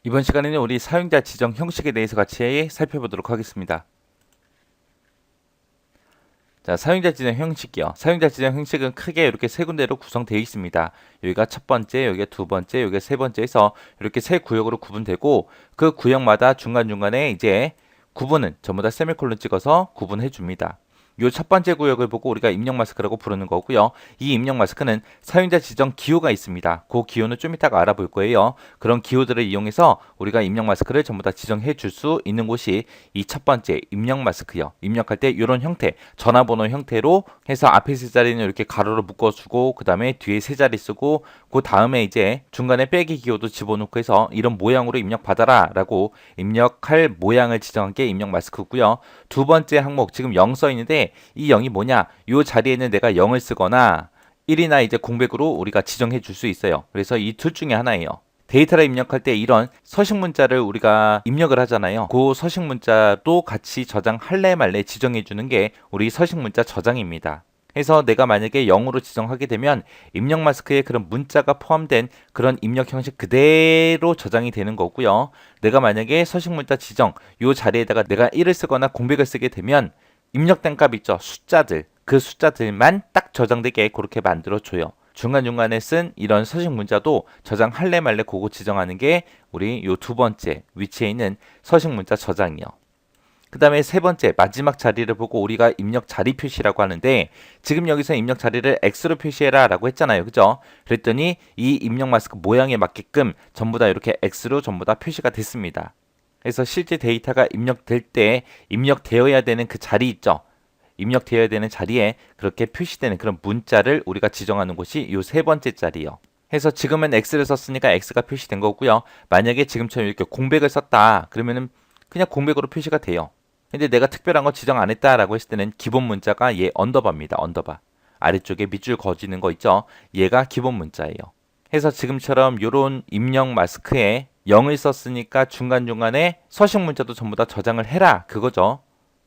이번 시간에는 우리 사용자 지정 형식에 대해서 같이 살펴보도록 하겠습니다. 자, 사용자 지정 형식이요. 사용자 지정 형식은 크게 이렇게 세 군데로 구성되어 있습니다. 여기가 첫 번째, 여기가 두 번째, 여기가 세 번째 해서 이렇게 세 구역으로 구분되고 그 구역마다 중간중간에 이제 구분은 전부 다 세미콜론 찍어서 구분해 줍니다. 요 첫 번째 구역을 보고 우리가 입력 마스크라고 부르는 거고요. 이 입력 마스크는 사용자 지정 기호가 있습니다. 그 기호는 좀 이따가 알아볼 거예요. 그런 기호들을 이용해서 우리가 입력 마스크를 전부 다 지정해 줄 수 있는 곳이 이 첫 번째 입력 마스크요. 입력할 때 이런 형태, 전화번호 형태로 해서 앞에 세 자리는 이렇게 가로로 묶어주고 그 다음에 뒤에 세 자리 쓰고 그 다음에 이제 중간에 빼기 기호도 집어넣고 해서 이런 모양으로 입력 받아라 라고 입력할 모양을 지정한 게 입력 마스크고요. 두 번째 항목 지금 0 써 있는데 이 0이 뭐냐? 이 자리에는 내가 0을 쓰거나 1이나 이제 공백으로 우리가 지정해 줄 수 있어요. 그래서 이 둘 중에 하나예요. 데이터를 입력할 때 이런 서식 문자를 우리가 입력을 하잖아요. 그 서식 문자도 같이 저장할래 말래 지정해 주는 게 우리 서식 문자 저장입니다. 그래서 내가 만약에 0으로 지정하게 되면 입력 마스크에 그런 문자가 포함된 그런 입력 형식 그대로 저장이 되는 거고요. 내가 만약에 서식 문자 지정 이 자리에다가 내가 1을 쓰거나 공백을 쓰게 되면 입력된 값 있죠. 숫자들. 그 숫자들만 딱 저장되게 그렇게 만들어줘요. 중간중간에 쓴 이런 서식 문자도 저장할래 말래 그거 지정하는 게 우리 요 두 번째 위치에 있는 서식 문자 저장이요. 그 다음에 세 번째 마지막 자리를 보고 우리가 입력 자리 표시라고 하는데 지금 여기서 입력 자리를 X로 표시해라 라고 했잖아요. 그죠? 그랬더니 이 입력 마스크 모양에 맞게끔 전부 다 이렇게 X로 전부 다 표시가 됐습니다. 그래서 실제 데이터가 입력될 때 입력되어야 되는 그 자리 있죠. 입력되어야 되는 자리에 그렇게 표시되는 그런 문자를 우리가 지정하는 곳이 이 세 번째 자리요. 해서 지금은 X를 썼으니까 X가 표시된 거고요. 만약에 지금처럼 이렇게 공백을 썼다 그러면은 그냥 공백으로 표시가 돼요. 근데 내가 특별한 거 지정 안 했다라고 했을 때는 기본 문자가 얘 언더바입니다. 언더바. 아래쪽에 밑줄 그어지는 거 있죠. 얘가 기본 문자예요. 해서 지금처럼 요런 입력 마스크에 0을 썼으니까 중간중간에 서식 문자도 전부 다 저장을 해라 그거죠.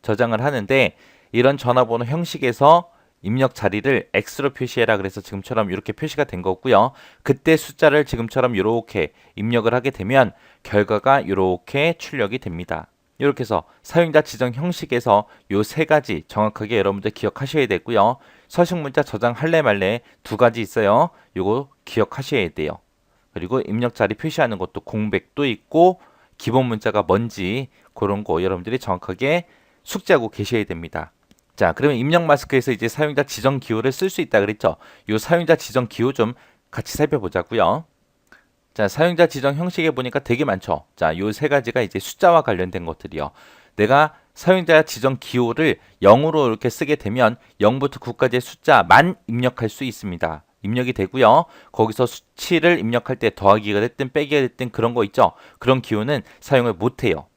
저장을 하는데 이런 전화번호 형식에서 입력 자리를 X로 표시해라 그래서 지금처럼 이렇게 표시가 된 거고요. 그때 숫자를 지금처럼 이렇게 입력을 하게 되면 결과가 이렇게 출력이 됩니다. 이렇게 해서 사용자 지정 형식에서 요 세 가지 정확하게 여러분들 기억하셔야 되고요. 서식 문자 저장할래 말래 두 가지 있어요. 요거 기억하셔야 돼요. 그리고 입력 자리 표시하는 것도 공백도 있고 기본 문자가 뭔지 그런 거 여러분들이 정확하게 숙지하고 계셔야 됩니다. 자, 그러면 입력 마스크에서 이제 사용자 지정 기호를 쓸 수 있다 그랬죠? 요 사용자 지정 기호 좀 같이 살펴보자고요. 자, 사용자 지정 형식에 보니까 되게 많죠. 자, 요 세 가지가 이제 숫자와 관련된 것들이요. 내가 사용자 지정 기호를 0으로 이렇게 쓰게 되면 0부터 9까지의 숫자만 입력할 수 있습니다. 입력이 되고요. 거기서 수치를 입력할 때 더하기가 됐든 빼기가 됐든 그런 거 있죠. 그런 기호는 사용을 못해요.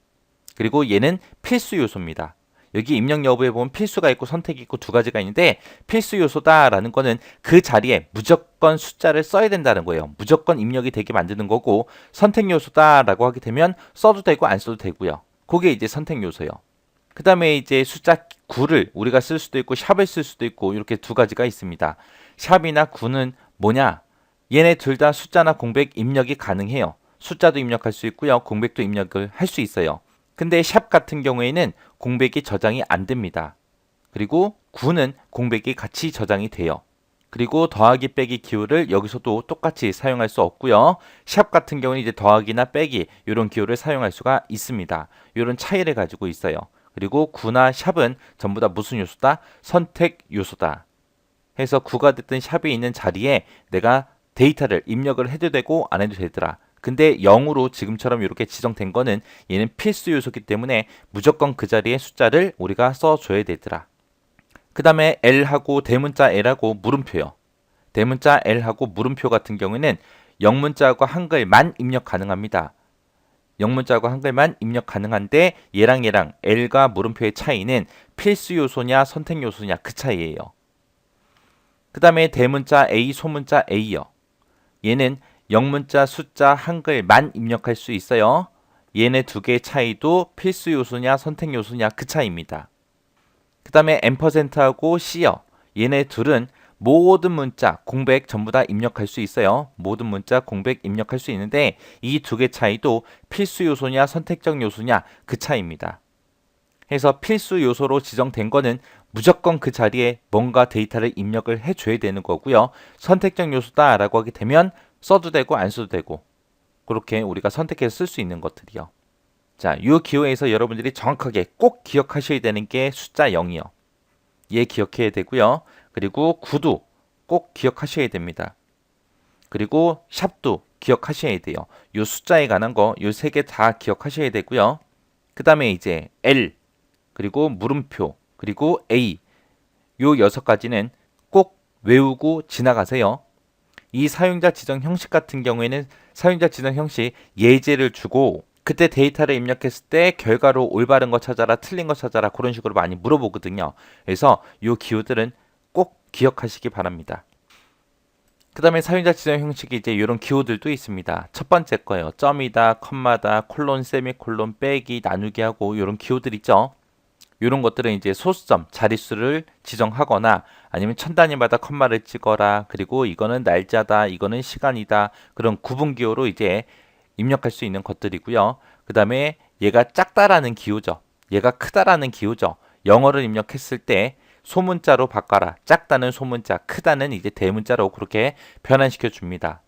그리고 얘는 필수 요소입니다. 여기 입력 여부에 보면 필수가 있고 선택이 있고 두 가지가 있는데 필수 요소다라는 거는 그 자리에 무조건 숫자를 써야 된다는 거예요. 무조건 입력이 되게 만드는 거고 선택 요소다라고 하게 되면 써도 되고 안 써도 되고요. 그게 이제 선택 요소요. 그 다음에 이제 숫자 9를 우리가 쓸 수도 있고 샵을 쓸 수도 있고 이렇게 두 가지가 있습니다. 샵이나 9는 뭐냐? 얘네 둘 다 숫자나 공백 입력이 가능해요. 숫자도 입력할 수 있고요. 공백도 입력을 할 수 있어요. 근데 샵 같은 경우에는 공백이 저장이 안 됩니다. 그리고 9는 공백이 같이 저장이 돼요. 그리고 더하기 빼기 기호를 여기서도 똑같이 사용할 수 없고요. 샵 같은 경우는 이제 더하기나 빼기 이런 기호를 사용할 수가 있습니다. 이런 차이를 가지고 있어요. 그리고 9나 샵은 전부 다 무슨 요소다? 선택 요소다. 해서 9가 됐든 샵이 있는 자리에 내가 데이터를 입력을 해도 되고 안 해도 되더라. 근데 0으로 지금처럼 이렇게 지정된 거는 얘는 필수 요소이기 때문에 무조건 그 자리에 숫자를 우리가 써줘야 되더라. 그 다음에 L하고 대문자 L하고 물음표요. 대문자 L하고 물음표 같은 경우에는 영문자하고 한글만 입력 가능합니다. 영문자하고 한글만 입력 가능한데 얘랑 L과 물음표의 차이는 필수 요소냐 선택 요소냐 그 차이예요. 그 다음에 대문자 A, 소문자 A요. 얘는 영문자, 숫자, 한글만 입력할 수 있어요. 얘네 두 개의 차이도 필수 요소냐 선택 요소냐 그 차이입니다. 그 다음에 앰퍼센트하고 C요. 얘네 둘은 모든 문자, 공백 전부 다 입력할 수 있어요. 모든 문자, 공백 입력할 수 있는데 이 두 개 차이도 필수 요소냐 선택적 요소냐 그 차이입니다. 해서 필수 요소로 지정된 거는 무조건 그 자리에 뭔가 데이터를 입력을 해줘야 되는 거고요. 선택적 요소다라고 하게 되면 써도 되고 안 써도 되고 그렇게 우리가 선택해서 쓸 수 있는 것들이요. 자, 이 기호에서 여러분들이 정확하게 꼭 기억하셔야 되는 게 숫자 0이요. 얘 기억해야 되고요. 그리고 구도 꼭 기억하셔야 됩니다. 그리고 샵도 기억하셔야 돼요. 이 숫자에 관한 거 이 세 개 다 기억하셔야 되고요. 그 다음에 이제 L 그리고 물음표 그리고 A 요 6가지는 꼭 외우고 지나가세요. 이 사용자 지정 형식 같은 경우에는 사용자 지정 형식 예제를 주고 그때 데이터를 입력했을 때 결과로 올바른 거 찾아라 틀린 거 찾아라 그런 식으로 많이 물어보거든요. 그래서 이 기호들은 꼭 기억하시기 바랍니다. 그 다음에 사용자 지정 형식이 이제 이런 기호들도 있습니다. 첫 번째 거예요. 점이다, 컴마다, 콜론, 세미콜론, 빼기, 나누기 하고 이런 기호들 있죠. 이런 것들은 이제 소수점, 자릿수를 지정하거나 아니면 천 단위마다 컴마를 찍어라. 그리고 이거는 날짜다, 이거는 시간이다. 그런 구분 기호로 이제 입력할 수 있는 것들이고요. 그 다음에 얘가 작다라는 기호죠. 얘가 크다라는 기호죠. 영어를 입력했을 때 소문자로 바꿔라. 작다는 소문자, 크다는 이제 대문자로 그렇게 변환시켜 줍니다.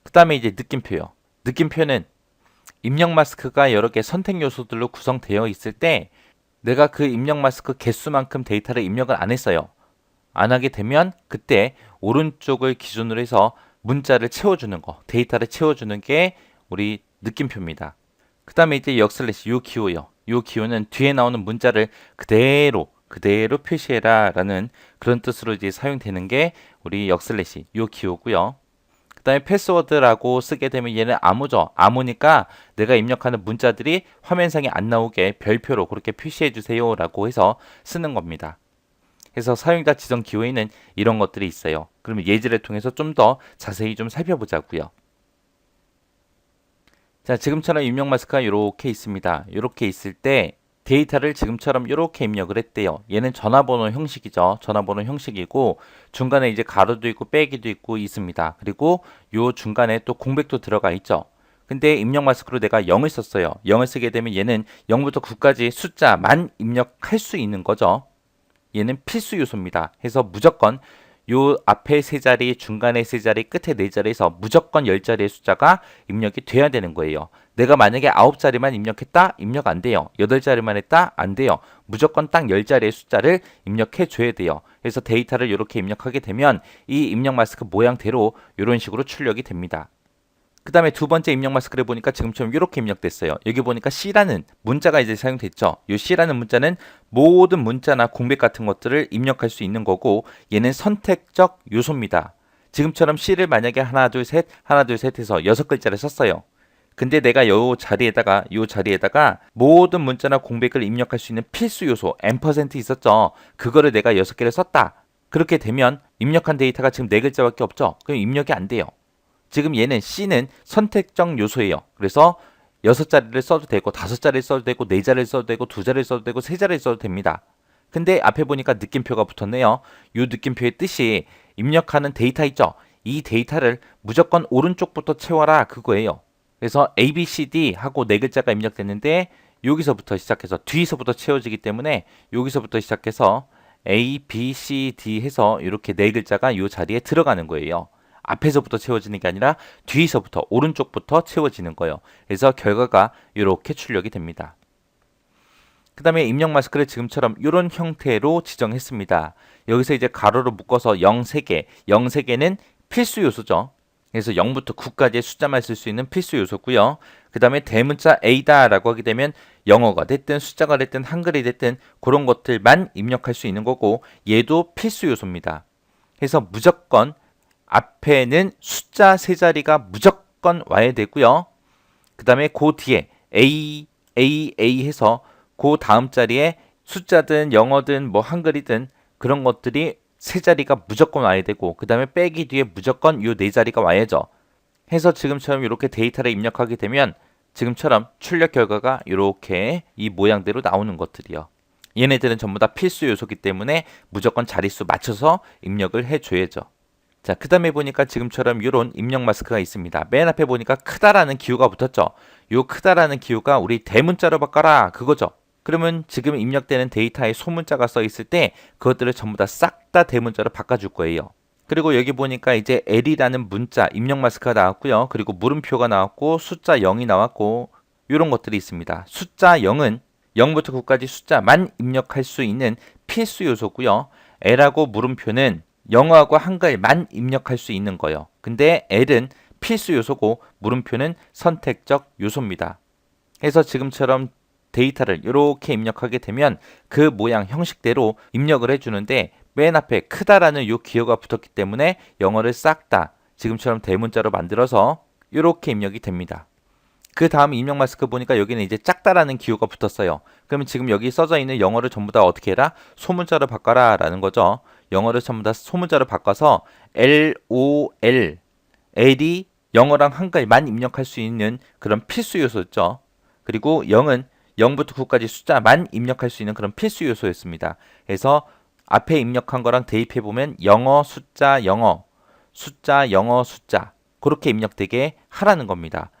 그 다음에 이제 느낌표요. 느낌표는 입력 마스크가 여러 개 선택 요소들로 구성되어 있을 때 내가 그 입력 마스크 개수만큼 데이터를 입력을 안 했어요. 안 하게 되면 그때 오른쪽을 기준으로 해서 문자를 채워주는 거, 데이터를 채워주는 게 우리 느낌표입니다. 그 다음에 이제 역슬래시 요 기호요. 요 기호는 뒤에 나오는 문자를 그대로 표시해라 라는 그런 뜻으로 이제 사용되는 게 우리 역슬래시 요 기호고요. 그 다음에 패스워드라고 쓰게 되면 얘는 암호죠. 암호니까 내가 입력하는 문자들이 화면상에 안 나오게 별표로 그렇게 표시해 주세요 라고 해서 쓰는 겁니다. 그래서 사용자 지정 기호에는 이런 것들이 있어요. 그러면 예제를 통해서 좀 더 자세히 좀 살펴보자고요. 자, 지금처럼 입력 마스크가 이렇게 있습니다. 이렇게 있을 때 데이터를 지금처럼 이렇게 입력을 했대요. 얘는 전화번호 형식이죠. 전화번호 형식이고 중간에 이제 가로도 있고 빼기도 있고 있습니다. 그리고 요 중간에 또 공백도 들어가 있죠. 근데 입력 마스크로 내가 0을 썼어요. 0을 쓰게 되면 얘는 0부터 9까지 숫자만 입력할 수 있는 거죠. 얘는 필수 요소입니다. 해서 무조건 요 앞에 세 자리, 중간에 세 자리, 끝에 네 자리에서 무조건 10자리의 숫자가 입력이 돼야 되는 거예요. 내가 만약에 9자리만 입력했다? 입력 안 돼요. 8자리만 했다? 안 돼요. 무조건 딱 10자리의 숫자를 입력해 줘야 돼요. 그래서 데이터를 이렇게 입력하게 되면 이 입력 마스크 모양대로 이런 식으로 출력이 됩니다. 그 다음에 두 번째 입력 마스크를 보니까 지금처럼 이렇게 입력됐어요. 여기 보니까 C라는 문자가 이제 사용됐죠. 이 C라는 문자는 모든 문자나 공백 같은 것들을 입력할 수 있는 거고 얘는 선택적 요소입니다. 지금처럼 C를 만약에 하나 둘 셋 해서 6글자를 썼어요. 근데 내가 요 자리에다가 모든 문자나 공백을 입력할 수 있는 필수 요소 %% 있었죠. 그거를 내가 6개를 썼다. 그렇게 되면 입력한 데이터가 지금 4글자밖에 없죠. 그럼 입력이 안 돼요. 지금 얘는 C는 선택적 요소예요. 그래서 6자리를 써도 되고 5자리를 써도 되고 4자리를 써도 되고 2자리를 써도 되고 3자리를 써도 됩니다. 근데 앞에 보니까 느낌표가 붙었네요. 이 느낌표의 뜻이 입력하는 데이터 있죠. 이 데이터를 무조건 오른쪽부터 채워라 그거예요. 그래서 A, B, C, D 하고 4글자가 입력됐는데 여기서부터 시작해서 뒤에서부터 채워지기 때문에 여기서부터 시작해서 A, B, C, D 해서 이렇게 4글자가 이 자리에 들어가는 거예요. 앞에서부터 채워지는 게 아니라 뒤에서부터 오른쪽부터 채워지는 거예요. 그래서 결과가 이렇게 출력이 됩니다. 그 다음에 입력 마스크를 지금처럼 이런 형태로 지정했습니다. 여기서 이제 가로로 묶어서 0, 3개, 0, 3개는 필수 요소죠. 그래서 0부터 9까지의 숫자만 쓸 수 있는 필수 요소고요. 그 다음에 대문자 A다 라고 하게 되면 영어가 됐든 숫자가 됐든 한글이 됐든 그런 것들만 입력할 수 있는 거고 얘도 필수 요소입니다. 그래서 무조건 앞에는 숫자 세 자리가 무조건 와야 되고요. 그 다음에 그 뒤에 A 해서 그 다음 자리에 숫자든 영어든 뭐 한글이든 그런 것들이 세 자리가 무조건 와야 되고 그 다음에 빼기 뒤에 무조건 이 네 자리가 와야죠. 해서 지금처럼 이렇게 데이터를 입력하게 되면 지금처럼 출력 결과가 이렇게 이 모양대로 나오는 것들이요. 얘네들은 전부 다 필수 요소기 때문에 무조건 자릿수 맞춰서 입력을 해줘야죠. 자, 그 다음에 보니까 지금처럼 이런 입력 마스크가 있습니다. 맨 앞에 보니까 크다라는 기호가 붙었죠. 요 크다라는 기호가 우리 대문자로 바꿔라 그거죠. 그러면 지금 입력되는 데이터에 소문자가 써 있을 때 그것들을 전부 다 싹 다 대문자로 바꿔줄 거예요. 그리고 여기 보니까 이제 L이라는 문자 입력 마스크가 나왔고요. 그리고 물음표가 나왔고 숫자 0이 나왔고 이런 것들이 있습니다. 숫자 0은 0부터 9까지 숫자만 입력할 수 있는 필수 요소고요. L하고 물음표는 영어하고 한글만 입력할 수 있는 거예요. 근데 L은 필수 요소고 물음표는 선택적 요소입니다. 그래서 지금처럼 데이터를 이렇게 입력하게 되면 그 모양 형식대로 입력을 해주는데 맨 앞에 크다라는 요 기호가 붙었기 때문에 영어를 싹 다 지금처럼 대문자로 만들어서 이렇게 입력이 됩니다. 그 다음 입력 마스크 보니까 여기는 이제 작다라는 기호가 붙었어요. 그러면 지금 여기 써져 있는 영어를 전부 다 어떻게 해라? 소문자로 바꿔라 라는 거죠. 영어를 전부 다 소문자로 바꿔서 LOL, L이 영어랑 한글만 입력할 수 있는 그런 필수 요소였죠. 그리고 0은 0부터 9까지 숫자만 입력할 수 있는 그런 필수 요소였습니다. 그래서 앞에 입력한 거랑 대입해 보면 영어 숫자 영어 숫자 영어 숫자 그렇게 입력되게 하라는 겁니다.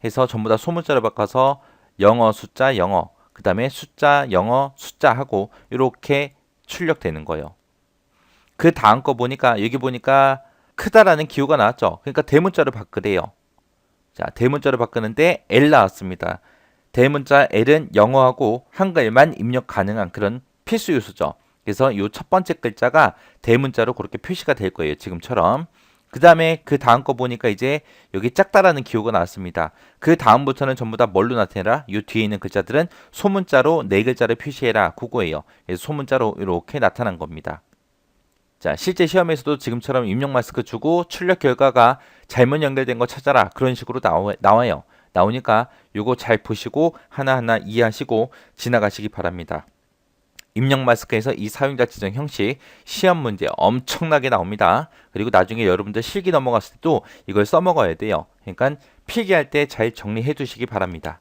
해서 전부 다 소문자로 바꿔서 영어 숫자 영어 그 다음에 숫자 영어 숫자 하고 이렇게 출력되는 거예요. 그 다음 거 보니까 여기 보니까 크다라는 기호가 나왔죠. 그러니까 대문자로 바꾸래요. 자, 대문자로 바꾸는데 L 나왔습니다. 대문자 L은 영어하고 한글만 입력 가능한 그런 필수 요소죠. 그래서 이 첫 번째 글자가 대문자로 그렇게 표시가 될 거예요. 지금처럼. 그 다음에 그 다음 거 보니까 이제 여기 작다라는 기호가 나왔습니다. 그 다음부터는 전부 다 뭘로 나타내라? 이 뒤에 있는 글자들은 소문자로 네 글자를 표시해라. 그거예요. 그래서 소문자로 이렇게 나타난 겁니다. 자, 실제 시험에서도 지금처럼 입력 마스크 주고 출력 결과가 잘못 연결된 거 찾아라. 그런 식으로 나와요. 나오니까 요거 잘 보시고 하나하나 이해하시고 지나가시기 바랍니다. 입력 마스크에서 이 사용자 지정 형식 시험 문제 엄청나게 나옵니다. 그리고 나중에 여러분들 실기 넘어갔을 때도 이걸 써먹어야 돼요. 그러니까 필기할 때 잘 정리해 두시기 바랍니다.